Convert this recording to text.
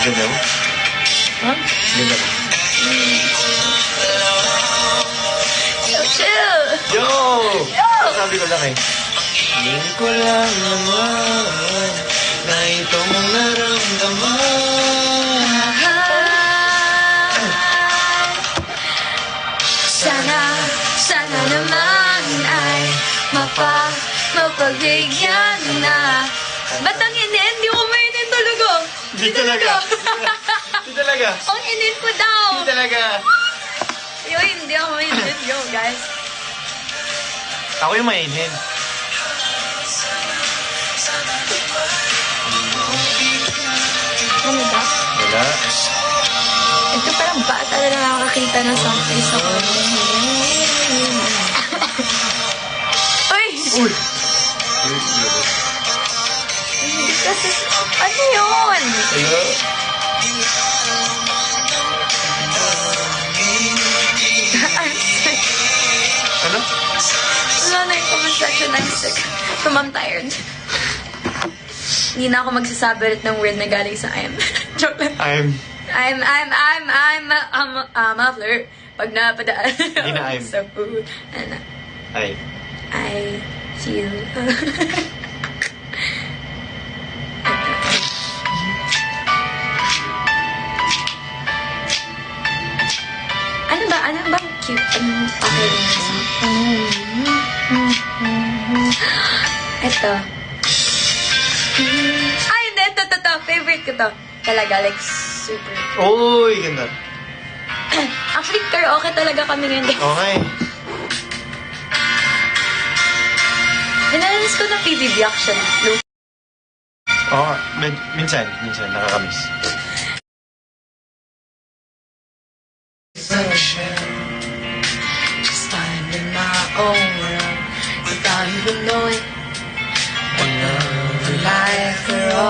Ganda mo? Huh? Ganda mo? Chill! Yo! Sabi ko lang eh. Hindi ko lang naman na itong naramdaman. Sana naman ay mapagbigyan na. Ba't ang inin? Hindi ko mainin talaga. Hindi talaga. Hindi talaga. Ang inin ko daw. Hindi talaga. Yo, hindi ako mainin. Yo, guys. Ako yung mainin. Ano ba? Wala. Ito parang bata na nakakakita ng someplace ako. Uy! Uy! Hindi kasi, ano yun? Ayo. Ano? Wala na yung comment section. I'm sick. From I'm tired. Hindi na ako magsasabi ulit ng word na galing sa I'm. Joke lang. I'm a flirt. Pag napadaan. Hindi na I'm. So, ano? I feel. Ano ba cute? Okay. Ito. Ay, hindi. Ito. Favorite ko to. Talaga, like, super. Uy, ganda. Actually, karaoke talaga kami ngayon. Okay. Binalas ko na PBB actually. Oo, minsan, nakakamiss. Just finding my own world without even knowing. Another life for all.